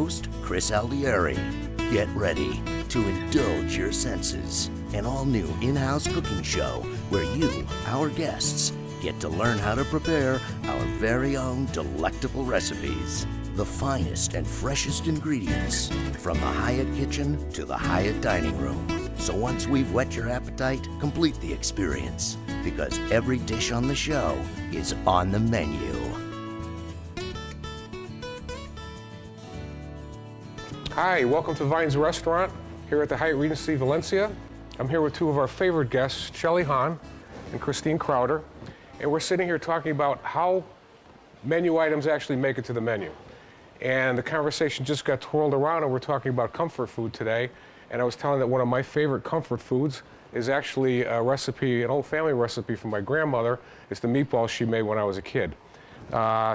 host, Chris Aldieri. Get ready to indulge your senses. An all-new in-house cooking show where you, our guests, get to learn how to prepare our very own delectable recipes. The finest and freshest ingredients from the Hyatt Kitchen to the Hyatt Dining Room. So once we've whet your appetite, complete the experience, because every dish on the show is on the menu. Hi, welcome to Vine's Restaurant here at the Hyatt Regency Valencia. I'm here with two of our favorite guests, Shelly Hahn and Christine Crowder, and we're sitting here talking about how menu items actually make it to the menu. And the conversation just got twirled around, and we're talking about comfort food today. And I was telling that one of my favorite comfort foods is actually a recipe, an old family recipe from my grandmother. It's the meatballs she made when I was a kid.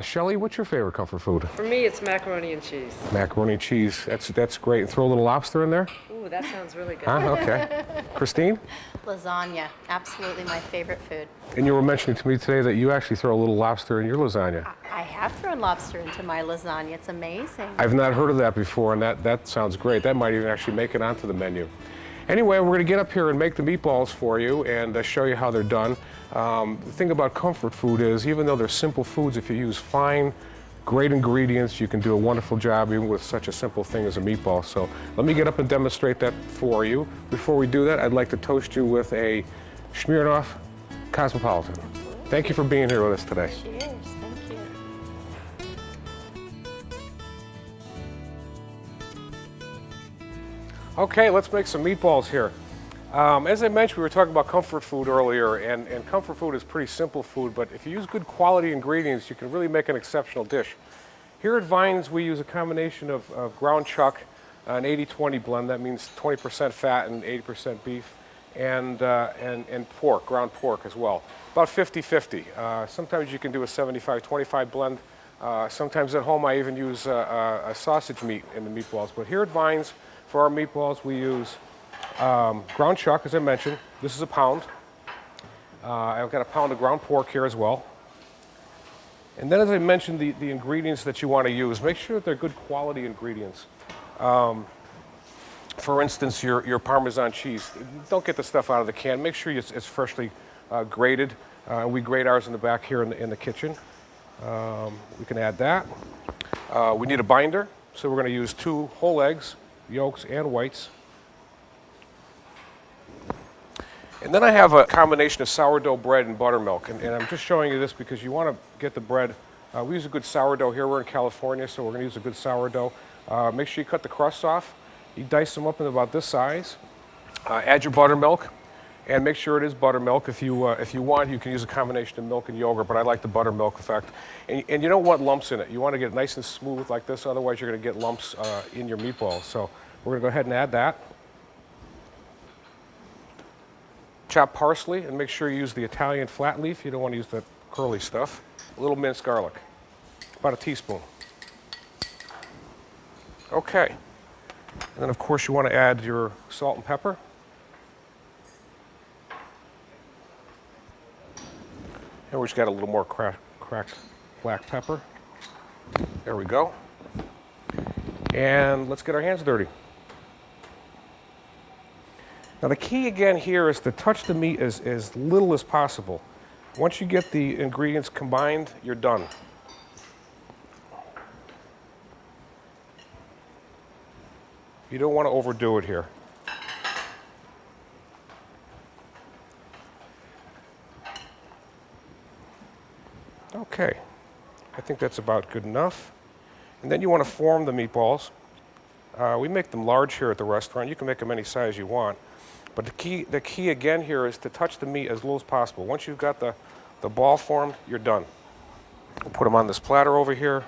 Shelly, what's your favorite comfort food? For me, it's macaroni and cheese. Macaroni and cheese, that's great. And throw a little lobster in there? Ooh, that sounds really good. Huh? Okay. Christine? Lasagna, absolutely my favorite food. And you were mentioning to me today that you actually throw a little lobster in your lasagna. I have thrown lobster into my lasagna. It's amazing. I've not heard of that before, and that sounds great. That might even actually make it onto the menu. Anyway, we're going to get up here and make the meatballs for you and show you how they're done. The thing about comfort food is, even though they're simple foods, if you use fine, great ingredients, you can do a wonderful job even with such a simple thing as a meatball. So let me get up and demonstrate that for you. Before we do that, I'd like to toast you with a Smirnoff Cosmopolitan. Thank you for being here with us today. Cheers, thank you. Okay, let's make some meatballs here. As I mentioned, we were talking about comfort food earlier, and comfort food is pretty simple food, but if you use good quality ingredients, you can really make an exceptional dish. Here at Vines, we use a combination of ground chuck, an 80-20 blend. That means 20% fat and 80% beef, and pork, ground pork as well. About 50-50. Sometimes you can do a 75-25 blend. Sometimes at home I even use a sausage meat in the meatballs. But here at Vines, for our meatballs, we use ground chuck, as I mentioned. This is a pound. I've got a pound of ground pork here as well. And then, as I mentioned, the ingredients that you want to use, make sure that they're good quality ingredients. For instance, your Parmesan cheese. Don't get the stuff out of the can. Make sure it's freshly grated. We grate ours in the back here in the kitchen. We can add that. We need a binder, so we're going to use 2 whole eggs, yolks and whites. And then I have a combination of sourdough bread and buttermilk, and I'm just showing you this because you want to get the bread. We use a good sourdough here. We're in California, so we're going to use a good sourdough. Make sure you cut the crusts off. You dice them up in about this size. Add your buttermilk, and make sure it is buttermilk. If you want, you can use a combination of milk and yogurt, but I like the buttermilk effect. And you don't want lumps in it. You want to get it nice and smooth like this, otherwise you're going to get lumps in your meatballs. So we're going to go ahead and add that. Chop parsley, and make sure you use the Italian flat leaf. You don't want to use that curly stuff. A little minced garlic, about a teaspoon. Okay. And then, of course, you want to add your salt and pepper. And we just got a little more cracked black pepper. There we go. And let's get our hands dirty. Now the key again here is to touch the meat as little as possible. Once you get the ingredients combined, you're done. You don't want to overdo it here. Okay, I think that's about good enough. And then you want to form the meatballs. We make them large here at the restaurant. You can make them any size you want. But the key again here is to touch the meat as little as possible. Once you've got the ball formed, you're done. We'll put them on this platter over here.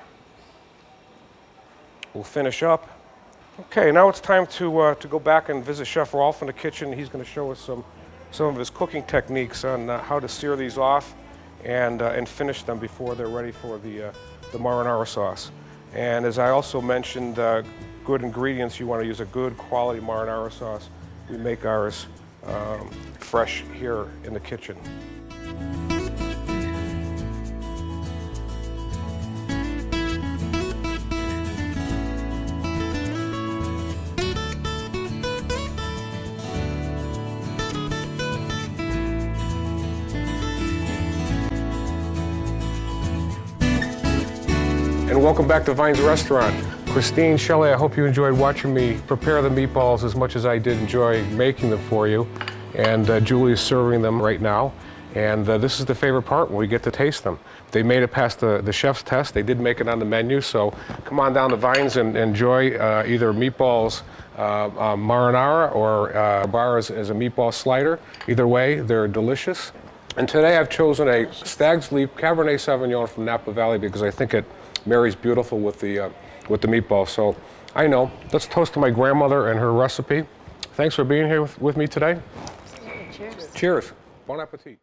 We'll finish up. Okay, now it's time to go back and visit Chef Rolf in the kitchen. He's going to show us some of his cooking techniques on how to sear these off and finish them before they're ready for the marinara sauce. And as I also mentioned, good ingredients, you want to use a good quality marinara sauce. We make ours fresh here in the kitchen. welcome back to Vine's Restaurant. Christine, Shelley, I hope you enjoyed watching me prepare the meatballs as much as I did enjoy making them for you. And Julie is serving them right now. And this is the favorite part, when we get to taste them. They made it past the chef's test. They did make it on the menu, so come on down to Vines and enjoy either meatballs marinara or bars as a meatball slider. Either way, they're delicious. And today I've chosen a Stag's Leap Cabernet Sauvignon from Napa Valley because I think it marries beautiful with the meatball. So I know. Let's toast to my grandmother and her recipe. Thanks for being here with me today. Cheers. Cheers. Bon appetit.